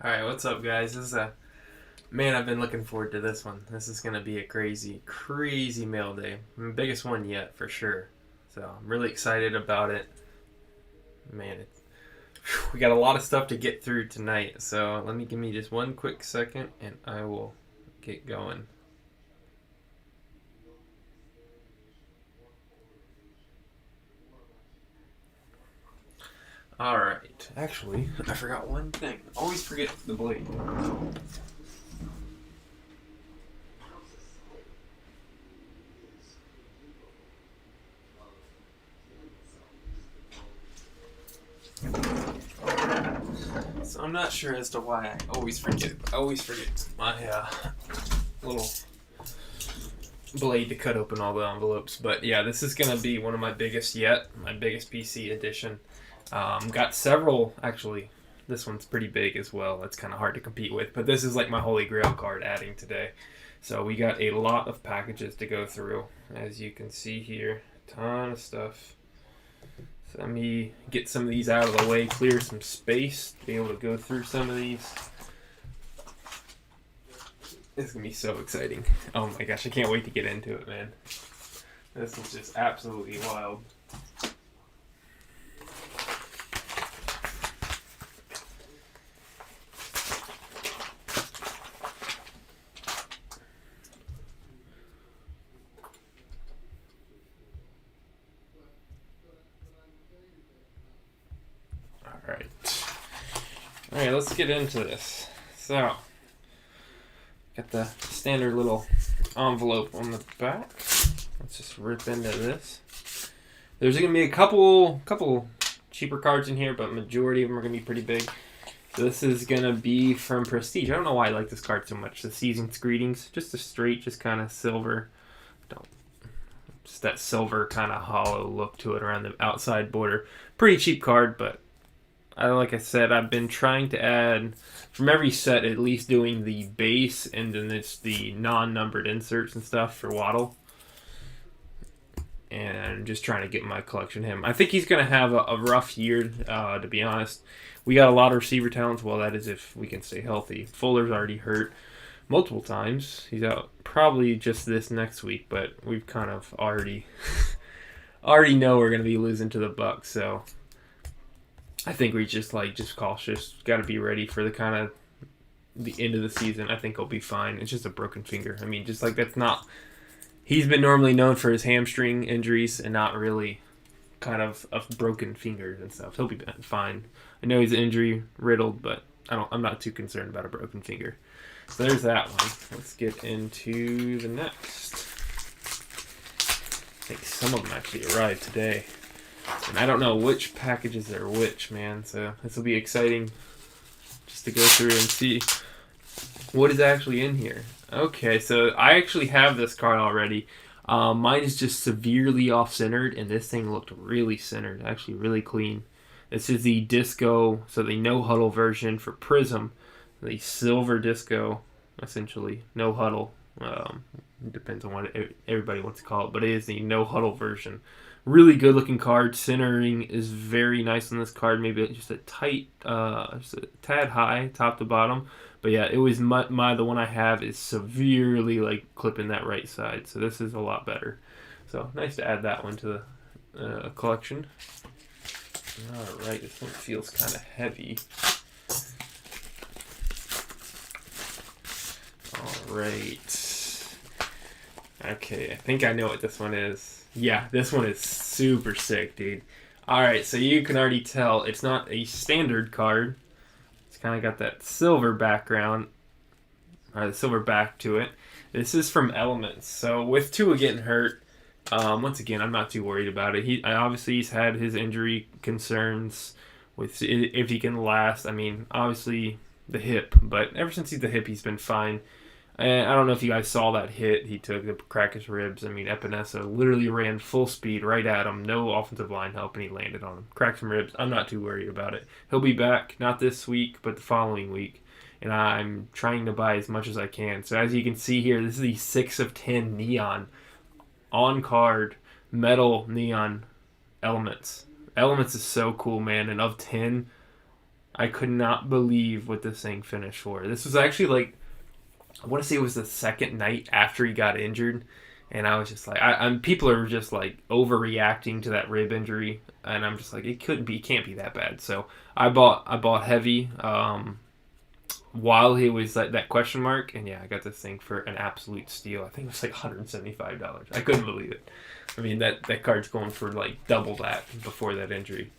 Alright, what's up, guys? This is a man. I've been looking forward to this one. This is gonna be a crazy, crazy mail day. Biggest one yet, for sure. So I'm really excited about it. Man, we got a lot of stuff to get through tonight. So give me just one quick second, and I will get going. Alright. Actually, I forgot one thing. Always forget the blade. So I'm not sure as to why I always forget. I always forget my little blade to cut open all the envelopes. But yeah, this is gonna be one of my biggest yet. My biggest PC edition. Got several actually. This one's pretty big as well. It's kind of hard to compete with. But this is like my holy grail card adding today. So we got a lot of packages to go through, as you can see here. Ton of stuff. So let me get some of these out of the way, clear some space to be able to go through some of these. This is going to be so exciting. Oh my gosh, I can't wait to get into it, man. This is just absolutely wild. Alright, let's get into this. So, got the standard little envelope on the back. Let's just rip into this. There's going to be a couple cheaper cards in here, but majority of them are going to be pretty big. So this is going to be from Prestige. I don't know why I like this card so much. The Season's Greetings. Just a straight, just kind of silver. Just that silver kind of hollow look to it around the outside border. Pretty cheap card, but like I said, I've been trying to add from every set, at least doing the base and then it's the non-numbered inserts and stuff for Waddle. And just trying to get my collection him. I think he's going to have a rough year, to be honest. We got a lot of receiver talents. Well, that is if we can stay healthy. Fuller's already hurt multiple times. He's out probably just this next week, but we've kind of already know we're going to be losing to the Bucks, so I think we just cautious. Got to be ready for the end of the season. I think he'll be fine. It's just a broken finger. I mean, just like that's not. He's been normally known for his hamstring injuries and not really kind of broken fingers and stuff. He'll be fine. I know he's injury riddled, but I'm not too concerned about a broken finger. So there's that one. Let's get into the next. I think some of them actually arrived today. And I don't know which packages are which, man. So this will be exciting just to go through and see what is actually in here. Okay, so I actually have this card already. Mine is just severely off-centered, and this thing looked really centered, actually really clean. This is the Disco, so the no-huddle version for Prism. The silver Disco, essentially, no-huddle. Depends on what everybody wants to call it, but it is the no-huddle version. Really good looking card. Centering is very nice on this card. Maybe just a tight, just a tad high, top to bottom. But yeah, it was the one I have is severely clipping that right side. So this is a lot better. So nice to add that one to the collection. All right, this one feels kind of heavy. All right. Okay, I think I know what this one is. Yeah, this one is super sick, dude. Alright, so you can already tell it's not a standard card. It's kind of got that silver background, or the silver back to it. This is from Elements. So with Tua getting hurt, once again, I'm not too worried about it. Obviously he's had his injury concerns with if he can last. I mean, obviously the hip, but ever since he's the hip, he's been fine. And I don't know if you guys saw that hit he took to crack his ribs. I mean, Epinesa literally ran full speed right at him. No offensive line help, and he landed on him. Cracked some ribs. I'm not too worried about it. He'll be back, not this week, but the following week. And I'm trying to buy as much as I can. So as you can see here, this is the 6 of 10 neon on-card metal neon Elements. Elements is so cool, man. And of 10, I could not believe what this thing finished for. This was actually like, I want to say it was the second night after he got injured, and I was just like, people are just like overreacting to that rib injury, and I'm just like, it can't be that bad. So I bought heavy while he was like that question mark, and yeah, I got this thing for an absolute steal. I think it was like $175. I couldn't believe it. I mean, that card's going for like double that before that injury.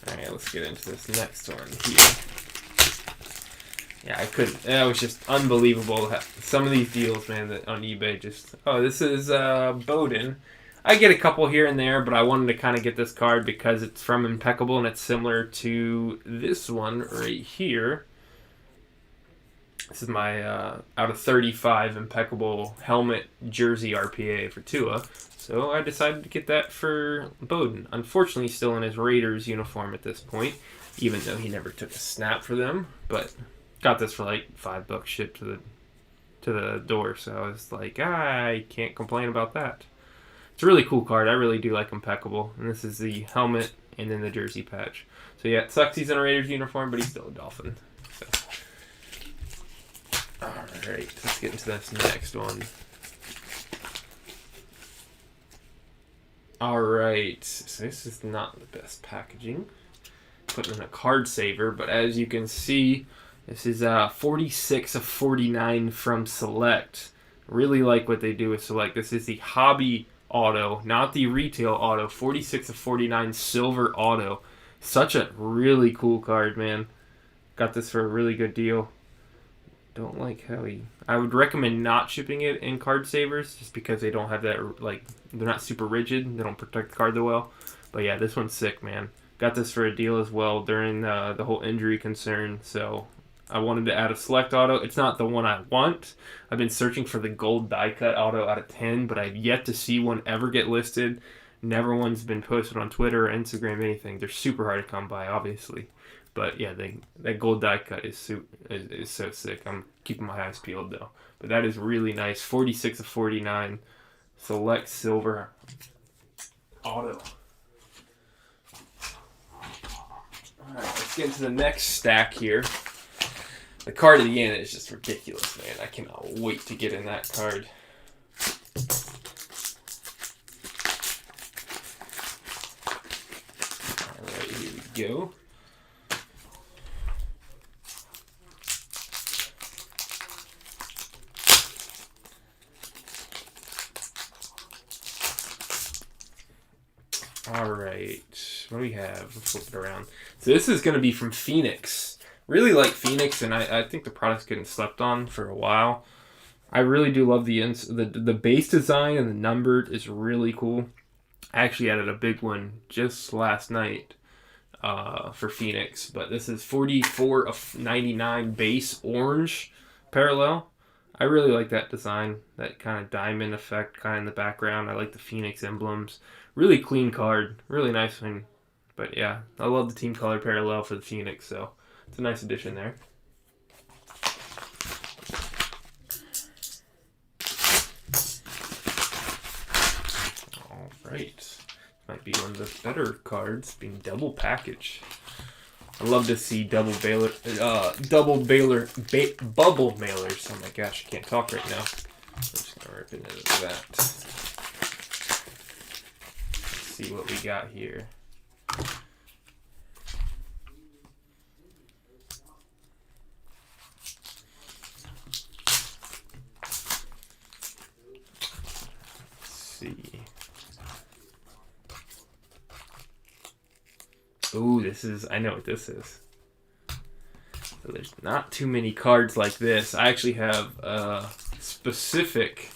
All right, let's get into this next one here. Yeah, I couldn't. That was just unbelievable. Some of these deals, man, that on eBay just... Oh, this is Bowden. I get a couple here and there, but I wanted to kind of get this card because it's from Impeccable, and it's similar to this one right here. This is my out of 35 Impeccable helmet jersey RPA for Tua. So I decided to get that for Bowden. Unfortunately, he's still in his Raiders uniform at this point, even though he never took a snap for them. But got this for like $5 shipped to the door. So I was like, I can't complain about that. It's a really cool card. I really do like Impeccable. And this is the helmet and then the jersey patch. So yeah, it sucks he's in a Raiders uniform, but he's still a Dolphin. So. Alright, let's get into this next one. Alright, so this is not the best packaging. Put in a card saver, but as you can see, this is 46 of 49 from Select. Really like what they do with Select. This is the Hobby Auto, not the Retail Auto. 46 of 49 Silver Auto. Such a really cool card, man. Got this for a really good deal. Don't like how I would recommend not shipping it in card savers just because they don't have that, like, they're not super rigid. They don't protect the card that well. But yeah, this one's sick, man. Got this for a deal as well during the whole injury concern. So I wanted to add a Select Auto. It's not the one I want. I've been searching for the gold die cut auto out of 10, but I've yet to see one ever get listed. Never one's been posted on Twitter or Instagram, anything. They're super hard to come by, obviously. But yeah, that gold die cut is so sick. I'm keeping my eyes peeled though. But that is really nice. 46 of 49. Select Silver Auto. Alright, let's get into the next stack here. The card at the end is just ridiculous, man. I cannot wait to get in that card. Alright, here we go. Alright, what do we have? Let's flip it around. So this is going to be from Phoenix. Really like Phoenix, and I think the product's getting slept on for a while. I really do love the base design, and the numbered is really cool. I actually added a big one just last night for Phoenix, but this is 44 of 99 base orange parallel. I really like that design, that kind of diamond effect kind of in the background. I like the Phoenix emblems. Really clean card, really nice one. But yeah, I love the team color parallel for the Phoenix, so it's a nice addition there. All right, might be one of the better cards being double packaged. I love to see bubble mailers. Oh my gosh, I can't talk right now. I'm just gonna rip into that. Let's see what we got here. Let's see. Ooh, I know what this is. So there's not too many cards like this. I actually have a specific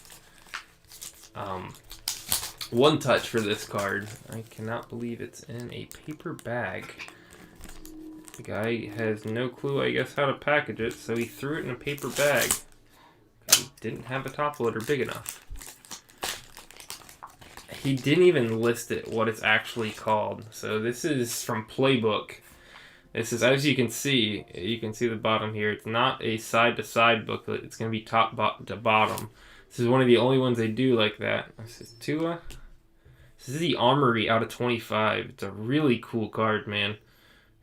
one touch for this card. I cannot believe it's in a paper bag. The guy has no clue, I guess, how to package it, so he threw it in a paper bag. He didn't have a top loader big enough. He didn't even list it, what it's actually called. So this is from Playbook. This is, as you can see the bottom here. It's not a side-to-side booklet. It's going to be top to bottom. This is one of the only ones they do like that. This is Tua. This is the Armory out of 25. It's a really cool card, man.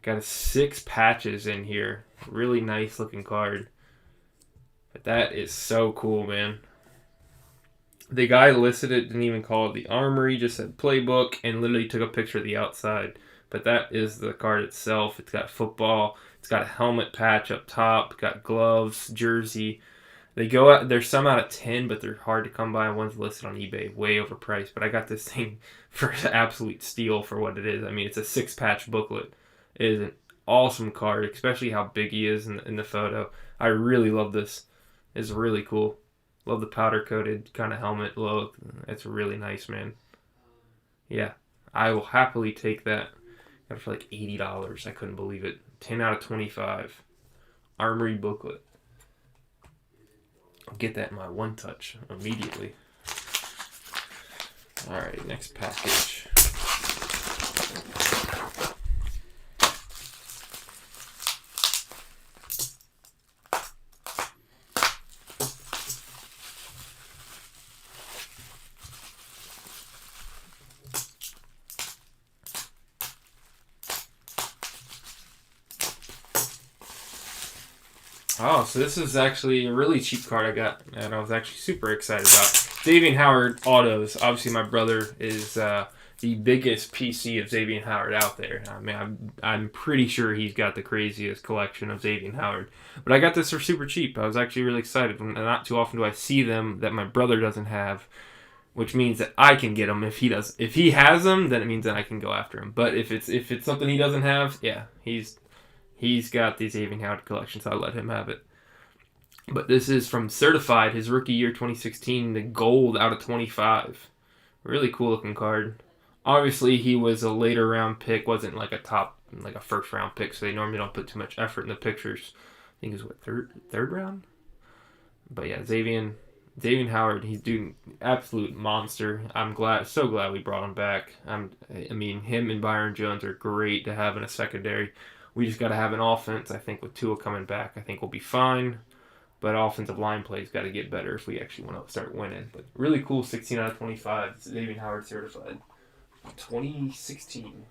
Got 6 patches in here. Really nice looking card. But that is so cool, man. The guy listed it, didn't even call it the Armory, just said playbook, and literally took a picture of the outside. But that is the card itself. It's got football. It's got a helmet patch up top. Got gloves, jersey. They go out. There's some out of 10, but they're hard to come by. One's listed on eBay, way overpriced. But I got this thing for an absolute steal for what it is. I mean, it's a 6-patch booklet. It is an awesome card, especially how big he is in the photo. I really love this. It's really cool. Love the powder coated kind of helmet look. It's really nice, man. Yeah, I will happily take that. Got it for like $80. I couldn't believe it. 10 out of 25. Armory booklet. I'll get that in my one touch immediately. Alright, next package. Oh, so this is actually a really cheap card I got, and I was actually super excited about. Xavier Howard autos. Obviously, my brother is the biggest PC of Xavier Howard out there. I mean, I'm pretty sure he's got the craziest collection of Xavier Howard. But I got this for super cheap. I was actually really excited. And not too often do I see them that my brother doesn't have, which means that I can get them if he does. If he has them, then it means that I can go after him. But if it's something he doesn't have, yeah, He's got the Xavier Howard collection, so I let him have it. But this is from Certified, his rookie year 2016, the gold out of 25. Really cool looking card. Obviously, he was a later round pick, wasn't like a first round pick, so they normally don't put too much effort in the pictures. I think it was third round? But yeah, Xavier Howard, he's doing absolute monster. I'm so glad we brought him back. I mean, him and Byron Jones are great to have in a secondary. We just got to have an offense. I think with Tua coming back, I think we'll be fine. But offensive line play's got to get better if we actually want to start winning. But really cool, 16 out of 25. It's Xavier Howard certified. 2016.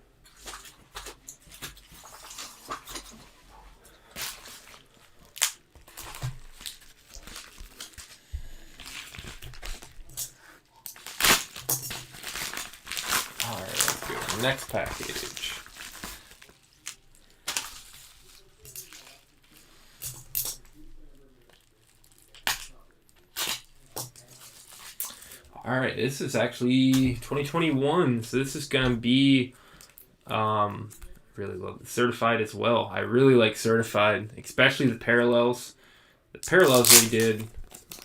All right, let's go. Next package. Alright, this is actually 2021, so this is going to be, really love Certified as well. I really like Certified, especially the parallels. The parallels they did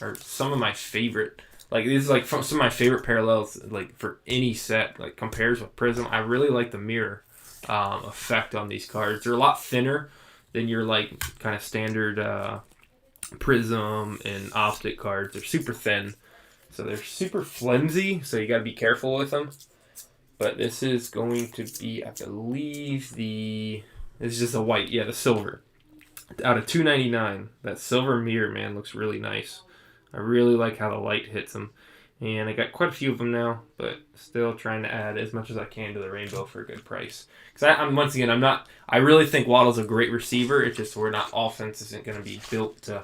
are some of my favorite. Like, this is like some of my favorite parallels, like, for any set, like, compares with Prism. I really like the mirror effect on these cards. They're a lot thinner than your, like, kind of standard Prism and Optic cards. They're super thin. So they're super flimsy, so you got to be careful with them. But this is going to be, I believe, this is just a white, yeah, the silver. Out of $2.99, that silver mirror, man, looks really nice. I really like how the light hits them. And I got quite a few of them now, but still trying to add as much as I can to the rainbow for a good price. Because I really think Waddle's a great receiver. It's just offense isn't going to be built to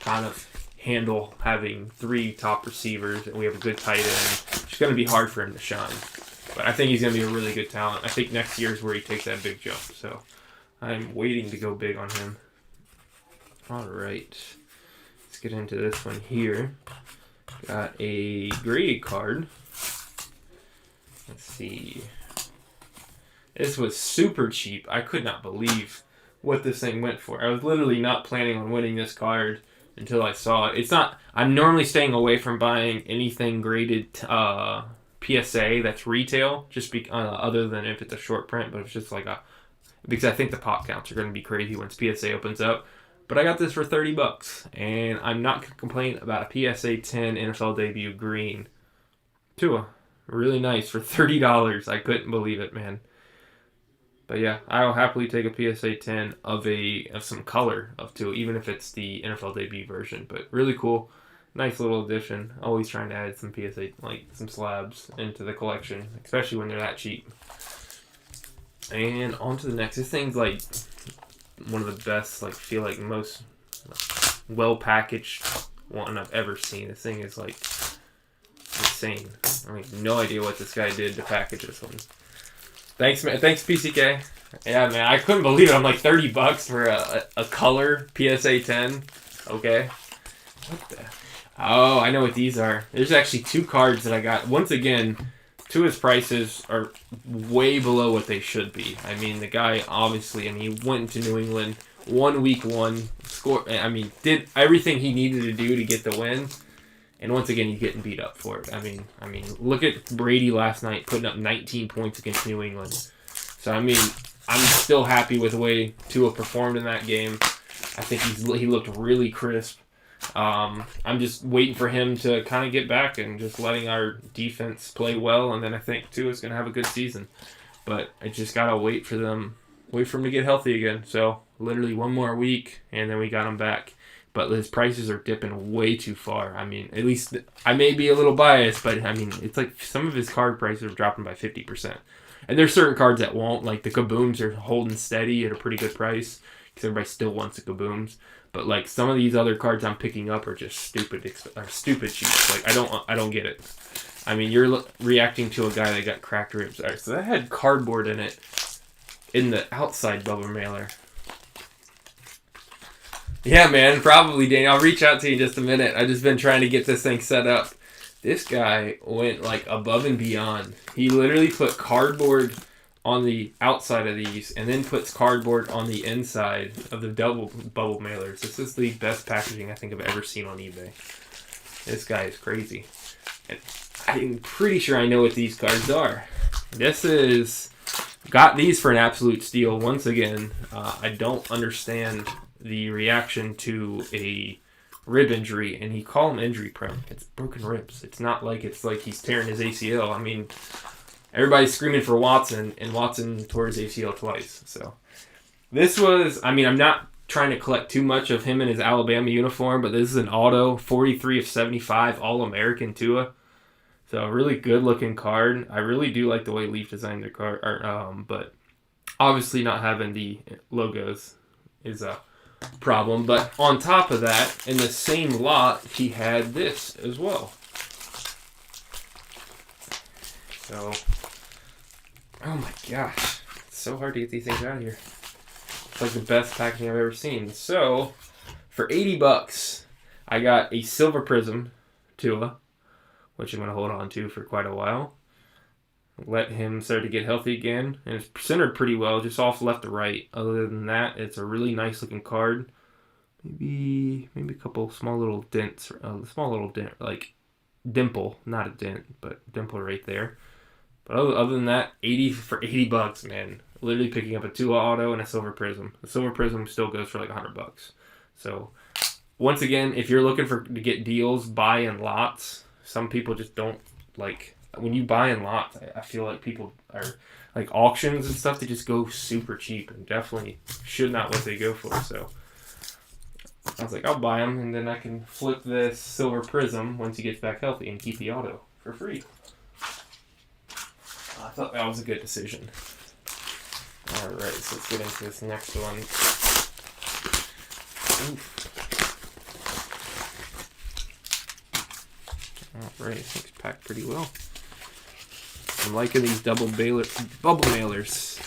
kind of handle having 3 top receivers, and we have a good tight end. It's going to be hard for him to shine. But I think he's going to be a really good talent. I think next year is where he takes that big jump. So I'm waiting to go big on him. All right. Let's get into this one here. Got a graded card. Let's see. This was super cheap. I could not believe what this thing went for. I was literally not planning on winning this card until I saw it. I'm normally staying away from buying anything graded PSA that's retail, just other than if it's a short print, but it's just like because I think the pop counts are going to be crazy once PSA opens up. But I got this for $30, and I'm not going to complain about a PSA 10 NFL debut green. Tua, really nice for $30. I couldn't believe it, man. But yeah, I'll happily take a PSA 10 of some color of Tua, even if it's the NFL debut version. But really cool, nice little addition. Always trying to add some PSA, like some slabs into the collection, especially when they're that cheap. And on to the next. This thing's like one of the best, like, feel like most well packaged one I've ever seen. This thing is like insane. I mean, no idea what this guy did to package this one. Thanks, man. Thanks, PCK. Yeah, man. I couldn't believe it. I'm like $30 for a color PSA 10. Okay. What the? Oh, I know what these are. There's actually 2 cards that I got. Once again, Tua's prices are way below what they should be. I mean, the guy obviously, he went into New England, won week 1, did everything he needed to do to get the win. And once again, he's getting beat up for it. I mean, look at Brady last night putting up 19 points against New England. So, I'm still happy with the way Tua performed in that game. I think he looked really crisp. I'm just waiting for him to kind of get back and just letting our defense play well, and then I think Tua's going to have a good season. But I just got to wait for him to get healthy again. So, literally one more week, and then we got him back. But his prices are dipping way too far. I mean, at least I may be a little biased, but it's like some of his card prices are dropping by 50%. And there's certain cards that won't. Like the Kabooms are holding steady at a pretty good price because everybody still wants the Kabooms. But like some of these other cards I'm picking up are just stupid cheap. Like I don't get it. I mean, you're reacting to a guy that got cracked ribs. All right, so that had cardboard in it in the outside bubble mailer. Yeah, man, probably, Danny. I'll reach out to you in just a minute. I've just been trying to get this thing set up. This guy went, like, above and beyond. He literally put cardboard on the outside of these and then puts cardboard on the inside of the double bubble mailers. This is the best packaging I think I've ever seen on eBay. This guy is crazy. And I'm pretty sure I know what these cards are. Got these for an absolute steal. Once again, I don't understand the reaction to a rib injury, and he called him injury prone. It's broken ribs. It's not like he's tearing his ACL. I mean, everybody's screaming for Watson, and Watson tore his ACL twice. So this was, I'm not trying to collect too much of him in his Alabama uniform, but this is an auto, 43 of 75, All-American Tua. So a really good-looking card. I really do like the way Leaf designed their card, but obviously not having the logos is a problem. But on top of that, in the same lot, he had this as well. So, oh my gosh, it's so hard to get these things out of here. It's like the best packaging I've ever seen. So, for $80, I got a Silver Prism Tua, which I'm going to hold on to for quite a while. Let him start to get healthy again. And it's centered pretty well, just off left to right. Other than that, it's a really nice looking card. Maybe a couple small little dents, like dimple, not a dent, but dimple right there. But other than that, $80, man. Literally picking up a Tua auto and a Silver Prism. The Silver Prism still goes for like $100. So once again, if you're looking to get deals, buy in lots. Some people just don't like. When you buy in lots, I feel like people are like auctions and stuff. They just go super cheap and definitely should not what they go for. So I was like, I'll buy them and then I can flip this Silver Prism once he gets back healthy and keep the auto for free. I thought that was a good decision. All right, so let's get into this next one. Oof. All right, I think it's packed pretty well. I'm liking these bubble mailers.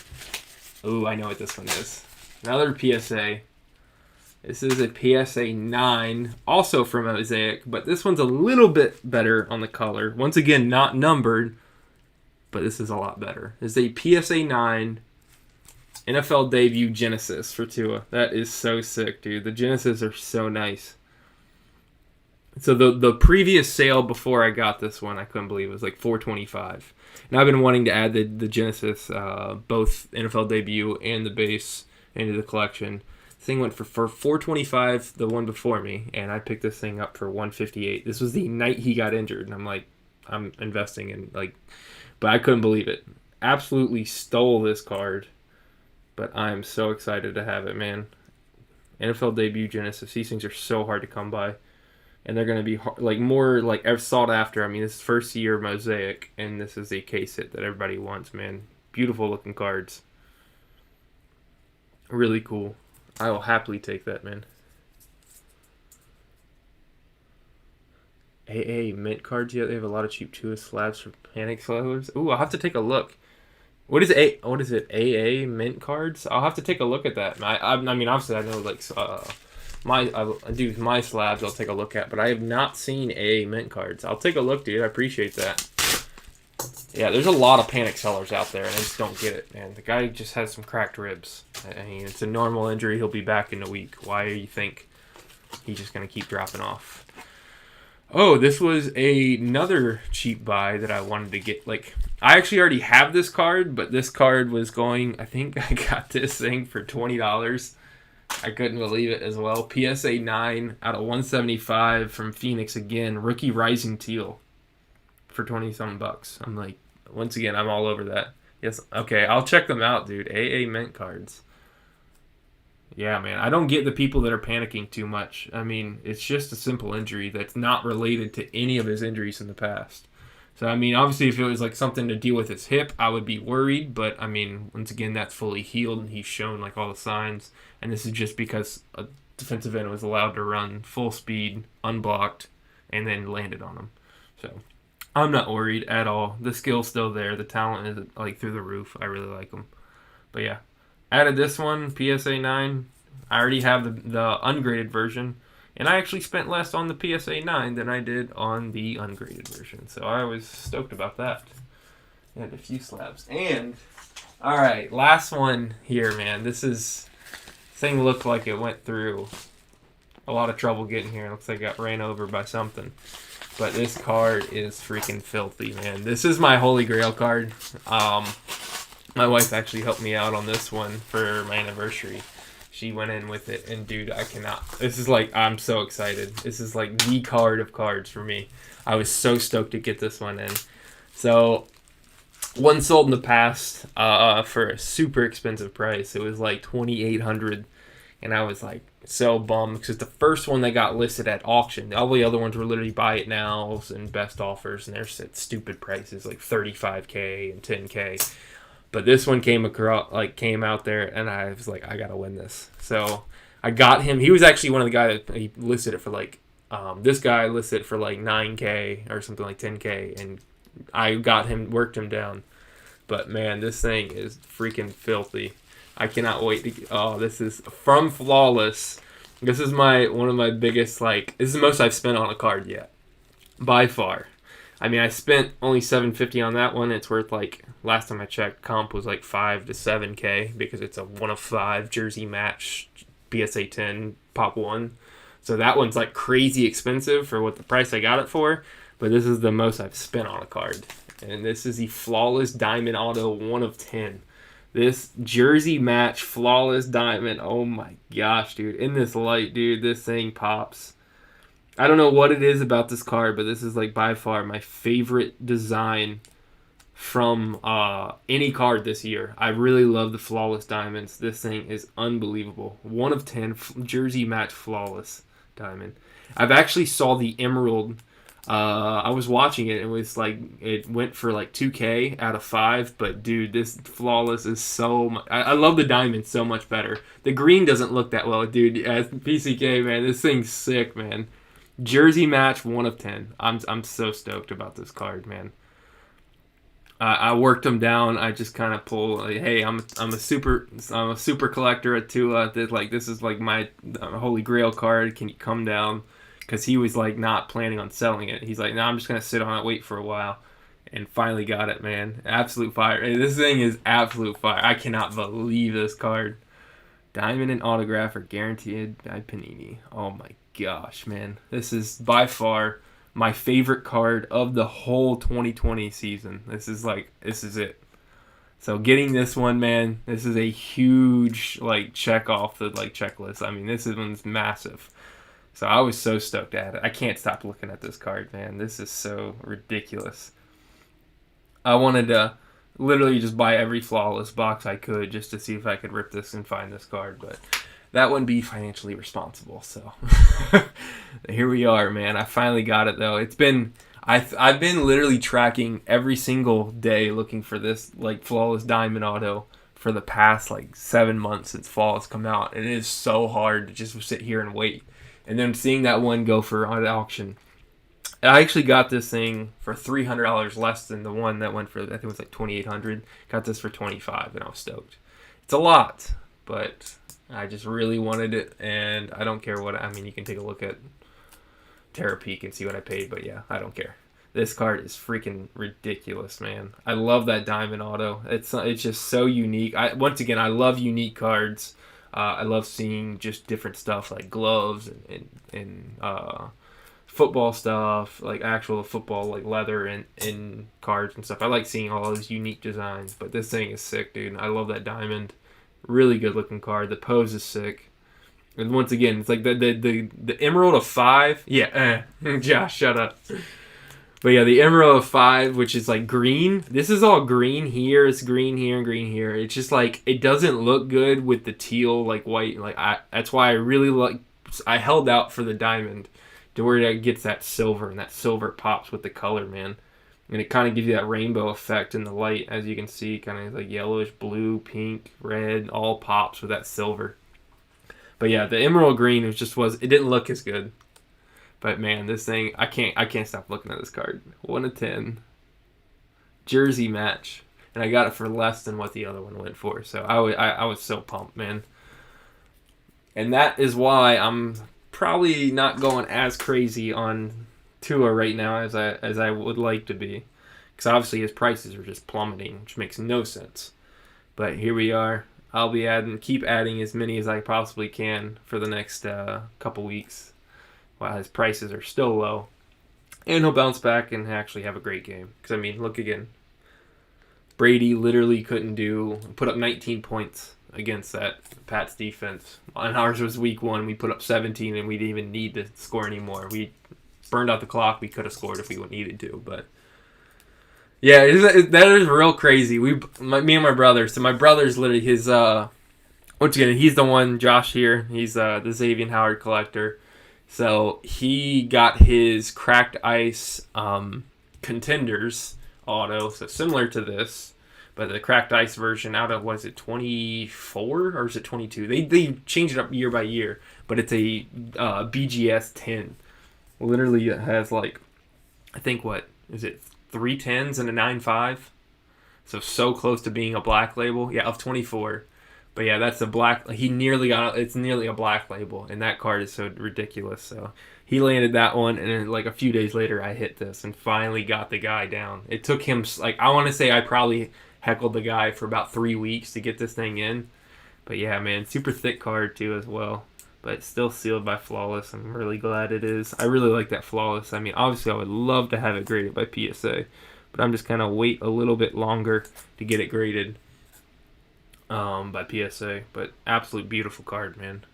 Ooh, I know what this one is. Another PSA. This is a PSA 9, also from Mosaic, but this one's a little bit better on the color. Once again, not numbered, but this is a lot better. It's a PSA 9 NFL debut Genesis for Tua. That is so sick, dude. The Genesis are so nice. So the previous sale before I got this one, I couldn't believe it was like $425. And I've been wanting to add the Genesis, both NFL debut and the base, into the collection. This thing went for $425, the one before me, and I picked this thing up for $158. This was the night he got injured, and I'm like, I'm investing in but I couldn't believe it. Absolutely stole this card, but I'm so excited to have it, man. NFL debut Genesis. These things are so hard to come by. And they're going to be more sought after. I mean, this is first year Mosaic, and this is a case hit that everybody wants, man. Beautiful looking cards. Really cool. I will happily take that, man. AA mint cards yet? They have a lot of cheap Chua slabs for panic sellers. Ooh, I'll have to take a look. What is it? AA mint cards? I'll have to take a look at that. I mean, obviously, I know like I do my slabs. I'll take a look at, but I have not seen AA mint cards. I'll take a look, dude. I appreciate that. Yeah, there's a lot of panic sellers out there, and I just don't get it, man. The guy just has some cracked ribs. I mean, it's a normal injury. He'll be back in a week. Why do you think he's just gonna keep dropping off? Oh, this was another cheap buy that I wanted to get. Like, I actually already have this card, but this card was going, I think I got this thing for $20. I couldn't believe it as well. PSA 9 out of 175 from Phoenix again. Rookie Rising Teal for 20-something bucks. I'm like, once again, I'm all over that. Yes, okay, I'll check them out, dude. AA mint cards. Yeah, man. I don't get the people that are panicking too much. I mean, it's just a simple injury that's not related to any of his injuries in the past. So, I mean, obviously, if it was like something to deal with his hip, I would be worried. But, I mean, once again, that's fully healed, and he's shown like all the signs. And this is just because a defensive end was allowed to run full speed, unblocked, and then landed on him. So, I'm not worried at all. The skill's still there. The talent is like through the roof. I really like him. But, yeah. Added this one, PSA 9. I already have the ungraded version. And I actually spent less on the PSA 9 than I did on the ungraded version. So I was stoked about that. And a few slabs. And, alright, last one here, man. This thing looked like it went through a lot of trouble getting here. It looks like it got ran over by something. But this card is freaking filthy, man. This is my Holy Grail card. My wife actually helped me out on this one for my anniversary. She went in with it, and dude, I cannot. This is like, I'm so excited. This is like the card of cards for me. I was so stoked to get this one in. So, one sold in the past for a super expensive price. It was like $2,800, and I was like so bummed because it's the first one that got listed at auction. All the other ones were literally buy it nows and best offers, and they're set stupid prices like $35K and $10K. But this one came out there, and I was like, I gotta win this. So I got him. He was actually one of the guys that he listed it for like. This guy listed it for like $9K or something like $10K, and I got him, worked him down. But man, this thing is freaking filthy. I cannot wait to. Oh, this is from Flawless. This is one of my biggest This is the most I've spent on a card yet, by far. I mean, I spent only $750 on that one. It's worth like, last time I checked, comp was like $5 to $7K because it's a 1 of 5 jersey match PSA 10 pop 1. So that one's like crazy expensive for what the price I got it for. But this is the most I've spent on a card. And this is the Flawless Diamond Auto 1 of 10. This jersey match Flawless Diamond. Oh my gosh, dude. In this light, dude, this thing pops. I don't know what it is about this card, but this is like by far my favorite design from any card this year. I really love the Flawless Diamonds. This thing is unbelievable. 1 of 10 jersey match Flawless Diamond. I've actually saw the Emerald. I was watching it. It was like it went for like 2K out of 5. But dude, this Flawless is so much. I love the diamond so much better. The green doesn't look that well, dude. As PCK, man, this thing's sick, man. Jersey match 1 of 10. I'm so stoked about this card, man. I worked them down. I just kind of pull. Like, hey, I'm a super collector at Tula. This is like my Holy Grail card. Can you come down? Because he was like not planning on selling it. He's like, no, I'm just gonna sit on it, wait for a while, and finally got it, man. Absolute fire. Hey, this thing is absolute fire. I cannot believe this card. Diamond and autograph are guaranteed by Panini. Oh my gosh, man. This is by far my favorite card of the whole 2020 season. This is it. So getting this one, man, this is a huge check off the checklist. I mean, this one's massive. So I was so stoked at it. I can't stop looking at this card, man. This is so ridiculous. I wanted to literally just buy every Flawless box I could just to see if I could rip this and find this card, but that wouldn't be financially responsible. So here we are, man. I finally got it though. I've been literally tracking every single day looking for this Flawless Diamond Auto for the past like 7 months since fall has come out. And it is so hard to just sit here and wait. And then seeing that one go for on auction. I actually got this thing for $300 less than the one that went for, I think it was like $2,800. Got this for $25 and I was stoked. It's a lot, but I just really wanted it, and I don't care what, I mean, you can take a look at Terra Peak and see what I paid, but yeah, I don't care. This card is freaking ridiculous, man. I love that diamond auto. It's just so unique. Once again, I love unique cards. I love seeing just different stuff like gloves and football stuff, like actual football, like leather and cards and stuff. I like seeing all those unique designs, but this thing is sick, dude. I love that diamond. Really good looking card. The pose is sick. And once again, it's like the Emerald of 5. Yeah, Josh, shut up. But yeah, the Emerald of 5, which is like green. This is all green here. It's green here and green here. It's just like, it doesn't look good with the teal, like white. Like that's why I really like, I held out for the diamond to where it gets that silver, and that silver pops with the color, man. And it kind of gives you that rainbow effect in the light, as you can see, kind of like yellowish, blue, pink, red, all pops with that silver. But yeah, the emerald green it didn't look as good. But man, this thing, I can't stop looking at this card. 1 of 10. Jersey match. And I got it for less than what the other one went for. So I was so pumped, man. And that is why I'm probably not going as crazy on Tua right now as I would like to be, because obviously his prices are just plummeting, which makes no sense. But here we are. I'll be keep adding as many as I possibly can for the next couple weeks while his prices are still low, and he'll bounce back and actually have a great game. Because I mean, look again, Brady literally couldn't put up 19 points against that Pats defense. On ours was week 1, we put up 17, and we didn't even need to score anymore. We burned out the clock. We could have scored if we needed to, but yeah, that is real crazy. Me and my brother. So my brother's literally his. Once again, he's the one. Josh here. He's the Xavier Howard collector. So he got his cracked ice contenders auto. So similar to this, but the cracked ice version out of, was it 24 or is it 22? They change it up year by year, but it's a BGS 10. Literally, it has like, I think, what is it, 3 10s and a 9.5? So close to being a black label. Yeah, of 24. But yeah, that's a black. It's nearly a black label, and that card is so ridiculous. So he landed that one, and then like a few days later, I hit this and finally got the guy down. It took him, like, I want to say I probably heckled the guy for about 3 weeks to get this thing in. But yeah, man, super thick card too as well. But it's still sealed by Flawless. I'm really glad it is. I really like that Flawless. I mean, obviously I would love to have it graded by PSA, but I'm just kind of wait a little bit longer to get it graded by PSA. But absolute beautiful card, man.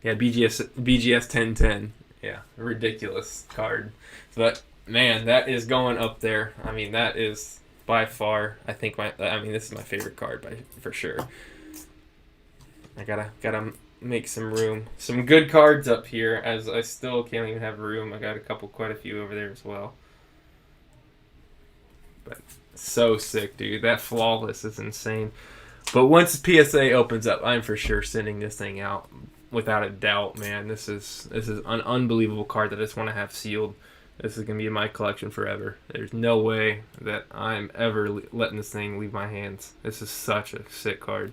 Yeah, BGS 1010. Yeah, ridiculous card. But man, that is going up there. I mean, that is by far, I think this is my favorite card for sure. I gotta make some room. Some good cards up here, as I still can't even have room. I got quite a few over there as well. But so sick, dude. That Flawless is insane. But once PSA opens up, I'm for sure sending this thing out without a doubt, man. This is an unbelievable card that I just want to have sealed. This is going to be in my collection forever. There's no way that I'm ever letting this thing leave my hands. This is such a sick card.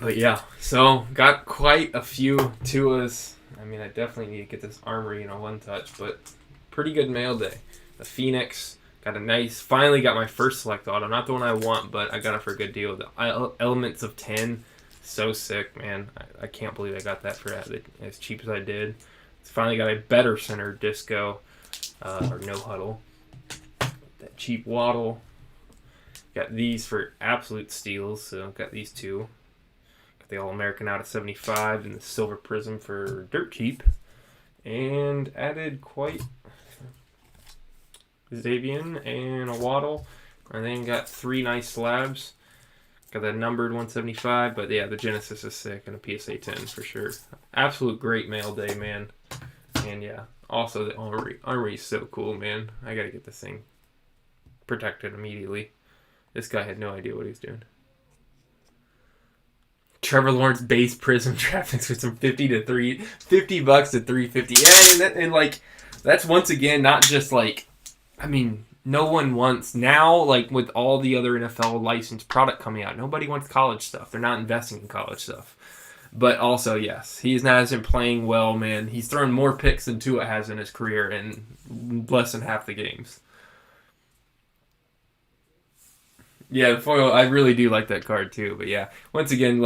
But yeah, so got quite a few Tuas. I mean, I definitely need to get this Armory in a one touch, but pretty good mail day. The Phoenix, finally got my first select auto. Not the one I want, but I got it for a good deal. The Elements of 10, so sick, man. I can't believe I got that for as cheap as I did. It's finally got a better center disco, or no huddle. That cheap Waddle. Got these for absolute steals, so got these two. The All-American out of 75 and the Silver Prism for dirt cheap. And added quite Xavier and a Waddle. And then got 3 nice slabs. Got that numbered 175, but yeah, the Genesis is sick and a PSA 10 for sure. Absolute great mail day, man. And yeah, also the Armory is so cool, man. I gotta get this thing protected immediately. This guy had no idea what he was doing. Trevor Lawrence base prism traffics with some $50 to $350. Yeah, and like that's once again not just like, I mean, no one wants now, like with all the other NFL licensed product coming out, nobody wants college stuff. They're not investing in college stuff. But also, yes, he hasn't playing well, man. He's thrown more picks than Tua has in his career in less than half the games. Yeah, the foil, I really do like that card too. But yeah, once again,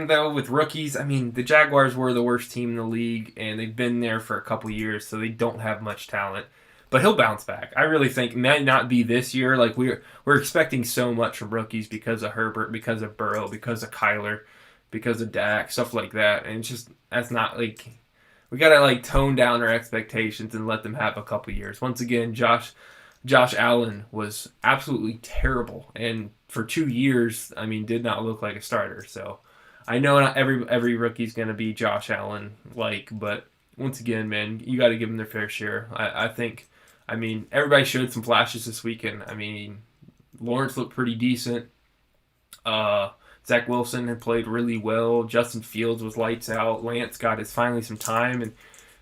though, with rookies, I mean, the Jaguars were the worst team in the league, and they've been there for a couple years, so they don't have much talent. But he'll bounce back. I really think it might not be this year. Like we're expecting so much from rookies because of Herbert, because of Burrow, because of Kyler, because of Dak, stuff like that. And it's just that's not like we gotta like tone down our expectations and let them have a couple years. Once again, Josh Allen was absolutely terrible, and for 2 years, I mean, did not look like a starter. So I know not every rookie's gonna be Josh Allen but once again, man, you got to give them their fair share. I think. I mean, everybody showed some flashes this weekend. I mean, Lawrence looked pretty decent. Zach Wilson had played really well. Justin Fields was lights out. Lance got finally some time and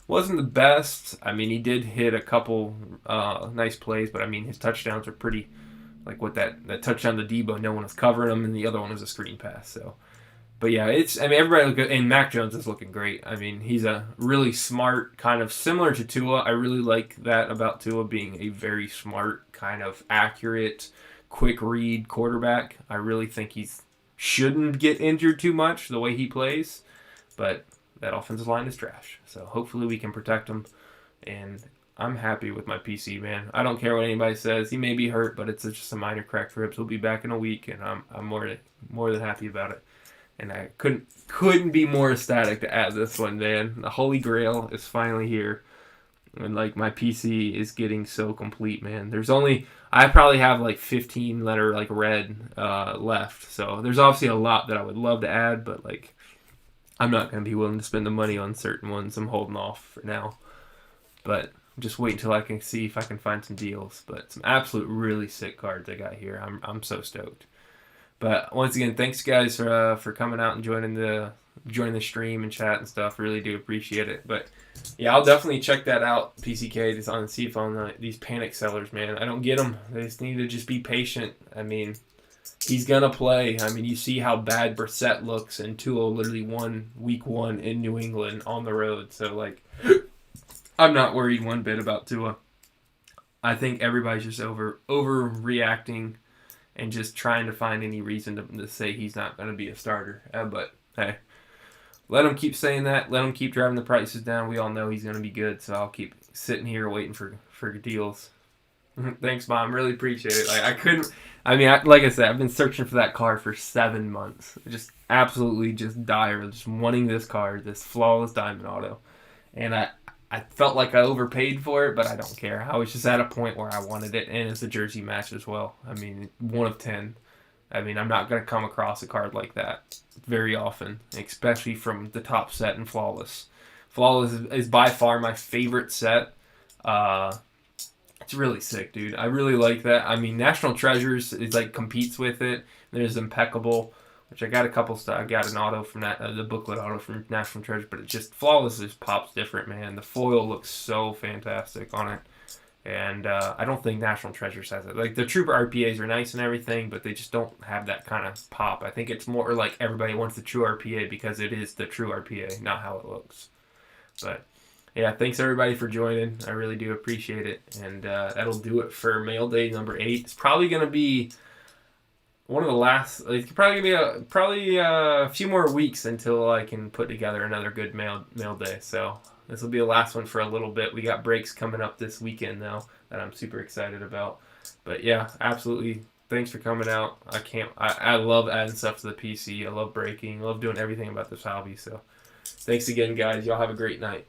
wasn't the best. I mean, he did hit a couple nice plays, but I mean, his touchdowns were pretty, like what that touchdown to Debo, no one was covering him, and the other one was a screen pass. So, but yeah, everybody look good, and Mac Jones is looking great. I mean, he's a really smart, kind of similar to Tua. I really like that about Tua being a very smart, kind of accurate, quick read quarterback. I really think shouldn't get injured too much the way he plays, but that offensive line is trash. So hopefully we can protect him, and I'm happy with my PC, man. I don't care what anybody says. He may be hurt, but it's just a minor cracked ribs. He'll be back in a week, and I'm more than happy about it. And I couldn't be more ecstatic to add this one, man. The Holy Grail is finally here. And like my PC is getting so complete, man. I probably have like 15 letter like red left. So there's obviously a lot that I would love to add, but like I'm not going to be willing to spend the money on certain ones. I'm holding off for now. But just wait until I can see if I can find some deals. But some absolute really sick cards I got here. I'm so stoked. But once again, thanks guys for coming out and joining the stream and chat and stuff. Really do appreciate it. But yeah, I'll definitely check that out. PCK just on see if on these panic sellers, man. I don't get them. They just need to just be patient. I mean, he's gonna play. I mean, you see how bad Brissett looks, and Tua literally won week 1 in New England on the road. So like, I'm not worried one bit about Tua. I think everybody's just overreacting. And just trying to find any reason to say he's not going to be a starter. But, hey, let him keep saying that. Let him keep driving the prices down. We all know he's going to be good, so I'll keep sitting here waiting for deals. Thanks, Mom. Really appreciate it. Like I said, I've been searching for that card for 7 months. Just absolutely just dire. Just wanting this card, this flawless diamond auto. And I felt like I overpaid for it, but I don't care. I was just at a point where I wanted it, and it's a jersey match as well. I mean, 1 of 10. I mean, I'm not going to come across a card like that very often, especially from the top set in Flawless. Flawless is by far my favorite set. It's really sick, dude. I really like that. I mean, National Treasures is like competes with it. There's Impeccable, which I got a couple stuff. I got an auto from that, the booklet auto from National Treasure, but it just Flawless just pops different, man. The foil looks so fantastic on it, and I don't think National Treasures has it. Like the Trooper RPAs are nice and everything, but they just don't have that kind of pop. I think it's more like everybody wants the true RPA because it is the true RPA, not how it looks. But yeah, thanks everybody for joining. I really do appreciate it, and that'll do it for Mail Day number 8. It's probably gonna be one of the last. It's probably gonna be a few more weeks until I can put together another good mail day. So this will be the last one for a little bit. We got breaks coming up this weekend though that I'm super excited about. But yeah, absolutely. Thanks for coming out. I love adding stuff to the PC. I love breaking. I love doing everything about this hobby. So thanks again, guys. Y'all have a great night.